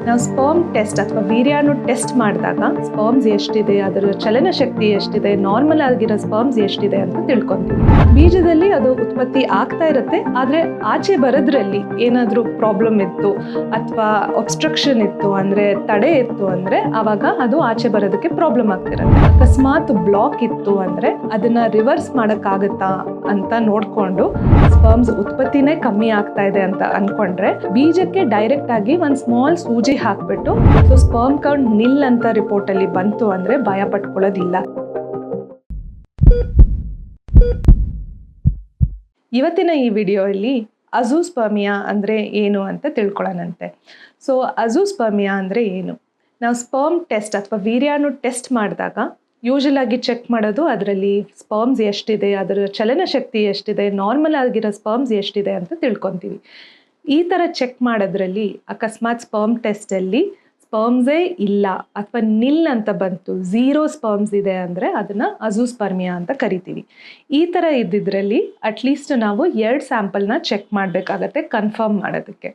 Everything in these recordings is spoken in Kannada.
ನಾವು ಸ್ಪರ್ಮ್ ಟೆಸ್ಟ್ ಅಥವಾ ವೀರ್ಯಾಣು ಟೆಸ್ಟ್ ಮಾಡಿದಾಗ ಸ್ಪರ್ಮ್ಸ್ ಎಷ್ಟಿದೆ, ಅದರ ಚಲನಶಕ್ತಿ ಎಷ್ಟಿದೆ, ನಾರ್ಮಲ್ ಆಗಿರೋ ಸ್ಪರ್ಮ್ಸ್ ಎಷ್ಟಿದೆ ಅಂತ ತಿಳ್ಕೊಂತೀವಿ. ಬೀಜದಲ್ಲಿ ಅದು ಉತ್ಪತ್ತಿ ಆಗ್ತಾ ಇರುತ್ತೆ, ಆದರೆ ಆಚೆ ಬರೋದ್ರಲ್ಲಿ ಏನಾದರೂ ಪ್ರಾಬ್ಲಮ್ ಇತ್ತು ಅಥವಾ ಒಬ್ಸ್ಟ್ರಕ್ಷನ್ ಇತ್ತು ಅಂದರೆ ತಡೆ ಇತ್ತು ಅಂದರೆ ಆವಾಗ ಅದು ಆಚೆ ಬರೋದಕ್ಕೆ ಪ್ರಾಬ್ಲಮ್ ಆಗ್ತಿರುತ್ತೆ. ಅಕಸ್ಮಾತ್ ಬ್ಲಾಕ್ ಇತ್ತು ಅಂದರೆ ಅದನ್ನ ರಿವರ್ಸ್ ಮಾಡೋಕ್ಕಾಗತ್ತಾ ಅಂತ ನೋಡಿಕೊಂಡು ಸ್ಪರ್ಮ್ಸ್ ಉತ್ಪತ್ತಿನೇ ಕಮ್ಮಿ ಆಗ್ತಾ ಇದೆ ಅಂತ ಅನ್ಕೊಂಡ್ರೆ ಬೀಜಕ್ಕೆ ಡೈರೆಕ್ಟ್ ಆಗಿ ಒಂದು ಸ್ಮಾಲ್ ಸೂಜಿ ಹಾಕ್ಬಿಟ್ಟು ಸ್ಪರ್ಮ್ ಕೌಂಟ್ ನಿಲ್ ಅಂತ ರಿಪೋರ್ಟ್ ಅಲ್ಲಿ ಬಂತು ಅಂದ್ರೆ ಭಯ ಪಟ್ಕೊಳ್ಳೋದಿಲ್ಲ. ಇವತ್ತಿನ ಈ ವಿಡಿಯೋಲ್ಲಿ ಅಜೂಸ್ಪರ್ಮಿಯಾ ಅಂದ್ರೆ ಏನು ಅಂತ ತಿಳ್ಕೊಳ್ಳೋಣಂತೆ. ಸೊ ಅಜೂಸ್ಪರ್ಮಿಯಾ ಅಂದ್ರೆ ಏನು? ನಾವು ಸ್ಪರ್ಮ್ ಟೆಸ್ಟ್ ಅಥವಾ ವೀರ್ಯಾಣು ಟೆಸ್ಟ್ ಮಾಡಿದಾಗ ಯೂಶಲ್ ಆಗಿ ಚೆಕ್ ಮಾಡೋದು ಅದರಲ್ಲಿ ಸ್ಪರ್ಮ್ಸ್ ಎಷ್ಟಿದೆ, ಅದರ ಚಲನಶಕ್ತಿ ಎಷ್ಟಿದೆ, ನಾರ್ಮಲ್ ಆಗಿರೋ ಸ್ಪರ್ಮ್ಸ್ ಎಷ್ಟಿದೆ ಅಂತ ತಿಳ್ಕೊತೀವಿ. ಈ ಥರ ಚೆಕ್ ಮಾಡೋದ್ರಲ್ಲಿ ಅಕಸ್ಮಾತ್ ಸ್ಪರ್ಮ್ ಟೆಸ್ಟಲ್ಲಿ ಸ್ಪರ್ಮ್ಸೇ ಇಲ್ಲ ಅಥವಾ ನಿಲ್ ಅಂತ ಬಂತು, 0 ಸ್ಪರ್ಮ್ಸ್ ಇದೆ ಅಂದರೆ ಅದನ್ನು ಅಜೂಸ್ಪರ್ಮಿಯಾ ಅಂತ ಕರಿತೀವಿ. ಈ ಥರ ಇದ್ದಿದ್ರಲ್ಲಿ ಅಟ್ಲೀಸ್ಟ್ ನಾವು 2 ಸ್ಯಾಂಪಲ್ನ ಚೆಕ್ ಮಾಡಬೇಕಾಗತ್ತೆ ಕನ್ಫರ್ಮ್ ಮಾಡೋದಕ್ಕೆ.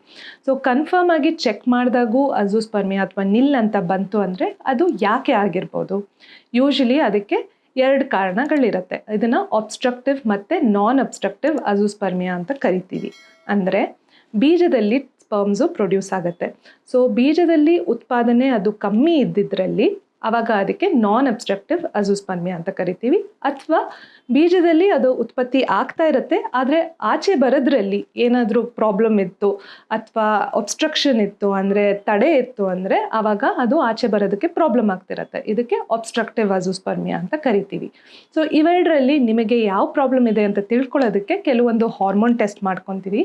ಸೊ ಕನ್ಫರ್ಮ್ ಆಗಿ ಚೆಕ್ ಮಾಡಿದಾಗೂ ಅಜೂಸ್ಪರ್ಮಿಯಾ ಅಥವಾ ನಿಲ್ ಅಂತ ಬಂತು ಅಂದರೆ ಅದು ಯಾಕೆ ಆಗಿರ್ಬೋದು? ಯೂಶಲಿ ಅದಕ್ಕೆ 2 ಕಾರಣಗಳಿರುತ್ತೆ. ಇದನ್ನು ಒಬ್ಸ್ಟ್ರಕ್ಟಿವ್ ಮತ್ತು ನಾನ್ ಒಬ್ಸ್ಟ್ರಕ್ಟಿವ್ ಅಜೂಸ್ಪರ್ಮಿಯಾ ಅಂತ ಕರಿತೀವಿ. ಅಂದರೆ ಬೀಜದಲ್ಲಿ ಸ್ಪರ್ಮ್ಸು ಪ್ರೊಡ್ಯೂಸ್ ಆಗುತ್ತೆ. ಸೊ ಬೀಜದಲ್ಲಿ ಉತ್ಪಾದನೆ ಅದು ಕಮ್ಮಿ ಇದ್ದಿದ್ರಲ್ಲಿ ಆವಾಗ ಅದಕ್ಕೆ ನಾನ್ ಅಬ್ಸ್ಟ್ರಕ್ಟಿವ್ ಅಜೂಸ್ಪರ್ಮಿಯಾ ಅಂತ ಕರಿತೀವಿ. ಅಥವಾ ಬೀಜದಲ್ಲಿ ಅದು ಉತ್ಪತ್ತಿ ಆಗ್ತಾ ಇರುತ್ತೆ, ಆದರೆ ಆಚೆ ಬರೋದ್ರಲ್ಲಿ ಏನಾದರೂ ಪ್ರಾಬ್ಲಮ್ ಇತ್ತು ಅಥವಾ ಒಬ್ಸ್ಟ್ರಕ್ಷನ್ ಇತ್ತು ಅಂದರೆ ತಡೆ ಇತ್ತು ಅಂದರೆ ಆವಾಗ ಅದು ಆಚೆ ಬರೋದಕ್ಕೆ ಪ್ರಾಬ್ಲಮ್ ಆಗ್ತಿರುತ್ತೆ. ಇದಕ್ಕೆ ಒಬ್ಸ್ಟ್ರಕ್ಟಿವ್ ಅಜೂಸ್ಪರ್ಮಿಯಾ ಅಂತ ಕರಿತೀವಿ. ಸೊ ಇವೆರಡರಲ್ಲಿ ನಿಮಗೆ ಯಾವ ಪ್ರಾಬ್ಲಮ್ ಇದೆ ಅಂತ ತಿಳ್ಕೊಳ್ಳೋದಕ್ಕೆ ಕೆಲವೊಂದು ಹಾರ್ಮೋನ್ ಟೆಸ್ಟ್ ಮಾಡ್ಕೊತೀವಿ.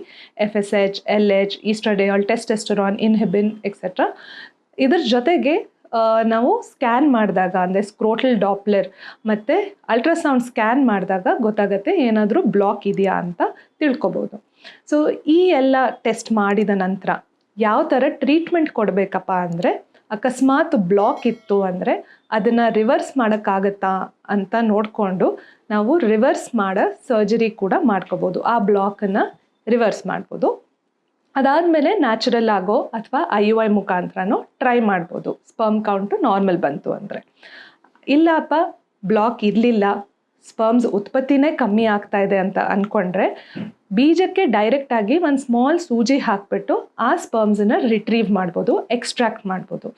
FSH, LH, oestradiol, testosterone, inhibin etcetera. ಇದ್ರ ಜೊತೆಗೆ ನಾವು ಸ್ಕ್ಯಾನ್ ಮಾಡಿದಾಗ ಅಂದರೆ ಸ್ಕ್ರೋಟಲ್ ಡಾಪ್ಲರ್ ಮತ್ತು ಅಲ್ಟ್ರಾಸೌಂಡ್ ಸ್ಕ್ಯಾನ್ ಮಾಡಿದಾಗ ಗೊತ್ತಾಗುತ್ತೆ ಏನಾದರೂ ಬ್ಲಾಕ್ ಇದೆಯಾ ಅಂತ ತಿಳ್ಕೊಬೋದು. ಸೊ ಈ ಎಲ್ಲ ಟೆಸ್ಟ್ ಮಾಡಿದ ನಂತರ ಯಾವ ಥರ ಟ್ರೀಟ್ಮೆಂಟ್ ಕೊಡಬೇಕಪ್ಪ ಅಂದರೆ ಅಕಸ್ಮಾತ್ ಬ್ಲಾಕ್ ಇತ್ತು ಅಂದರೆ ಅದನ್ನು ರಿವರ್ಸ್ ಮಾಡೋಕ್ಕಾಗತ್ತಾ ಅಂತ ನೋಡಿಕೊಂಡು ನಾವು ರಿವರ್ಸ್ ಮಾಡೋ ಸರ್ಜರಿ ಕೂಡ ಮಾಡ್ಕೋಬೋದು. ಆ ಬ್ಲಾಕನ್ನು ರಿವರ್ಸ್ ಮಾಡ್ಬೋದು. ಅದಾದಮೇಲೆ ನ್ಯಾಚುರಲ್ ಆಗೋ ಅಥವಾ IUI ಮುಖಾಂತರನೂ ಟ್ರೈ ಮಾಡ್ಬೋದು ಸ್ಪರ್ಮ್ ಕೌಂಟು ನಾರ್ಮಲ್ ಬಂತು ಅಂದರೆ. ಇಲ್ಲಪ್ಪ ಬ್ಲಾಕ್ ಇರಲಿಲ್ಲ, ಸ್ಪರ್ಮ್ಸ್ ಉತ್ಪತ್ತಿನೇ ಕಮ್ಮಿ ಆಗ್ತಾ ಇದೆ ಅಂತ ಅಂದ್ಕೊಂಡ್ರೆ ಬೀಜಕ್ಕೆ ಡೈರೆಕ್ಟಾಗಿ ಒಂದು ಸ್ಮಾಲ್ ಸೂಜಿ ಹಾಕಿಬಿಟ್ಟು ಆ ಸ್ಪರ್ಮ್ಸನ್ನು ರಿಟ್ರೀವ್ ಮಾಡ್ಬೋದು, ಎಕ್ಸ್ಟ್ರಾಕ್ಟ್ ಮಾಡ್ಬೋದು.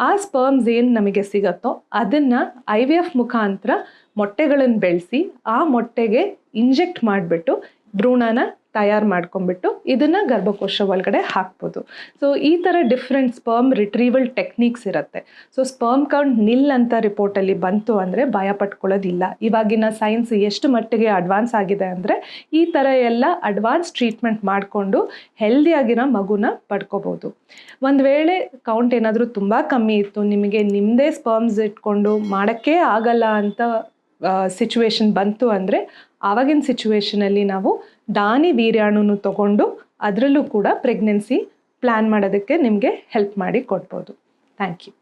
ಆ ಸ್ಪರ್ಮ್ಸ್ ಏನು ನಮಗೆ ಸಿಗುತ್ತೋ ಅದನ್ನು IVF ಮುಖಾಂತರ ಮೊಟ್ಟೆಗಳನ್ನು ಬೆಳೆಸಿ ಆ ಮೊಟ್ಟೆಗೆ ಇಂಜೆಕ್ಟ್ ಮಾಡಿಬಿಟ್ಟು ಭ್ರೂಣನ ತಯಾರು ಮಾಡ್ಕೊಂಡ್ಬಿಟ್ಟು ಇದನ್ನು ಗರ್ಭಕೋಶ ಒಳಗಡೆ ಹಾಕ್ಬೋದು. ಸೊ ಈ ಥರ ಡಿಫ್ರೆಂಟ್ ಸ್ಪರ್ಮ್ ರಿಟ್ರೀವಲ್ ಟೆಕ್ನಿಕ್ಸ್ ಇರುತ್ತೆ. ಸೊ ಸ್ಪರ್ಮ್ ಕೌಂಟ್ ನಿಲ್ ಅಂತ ರಿಪೋರ್ಟಲ್ಲಿ ಬಂತು ಅಂದರೆ ಭಯ ಪಟ್ಕೊಳ್ಳೋದಿಲ್ಲ. ಇವಾಗಿನ ಸೈನ್ಸ್ ಎಷ್ಟು ಮಟ್ಟಿಗೆ ಅಡ್ವಾನ್ಸ್ ಆಗಿದೆ ಅಂದರೆ ಈ ಥರ ಎಲ್ಲ ಅಡ್ವಾನ್ಸ್ ಟ್ರೀಟ್ಮೆಂಟ್ ಮಾಡಿಕೊಂಡು ಹೆಲ್ದಿಯಾಗಿರೋ ಮಗುನ ಪಡ್ಕೋಬೋದು. ಒಂದು ವೇಳೆ ಕೌಂಟ್ ಏನಾದರೂ ತುಂಬ ಕಮ್ಮಿ ಇತ್ತು, ನಿಮಗೆ ನಿಮ್ಮದೇ ಸ್ಪರ್ಮ್ಸ್ ಇಟ್ಕೊಂಡು ಮಾಡೋಕ್ಕೇ ಆಗಲ್ಲ ಅಂತ ಸಿಚುವೇಶನ್ ಬಂತು ಅಂದರೆ ಆವಾಗಿನ ಸಿಚುವೇಶನಲ್ಲಿ ನಾವು ದಾನಿ ವೀರ್ಯಾಣುನು ತಗೊಂಡು ಅದರಲ್ಲೂ ಕೂಡ ಪ್ರೆಗ್ನೆನ್ಸಿ ಪ್ಲ್ಯಾನ್ ಮಾಡೋದಕ್ಕೆ ನಿಮಗೆ ಹೆಲ್ಪ್ ಮಾಡಿ ಕೊಡ್ಬೋದು. Thank you.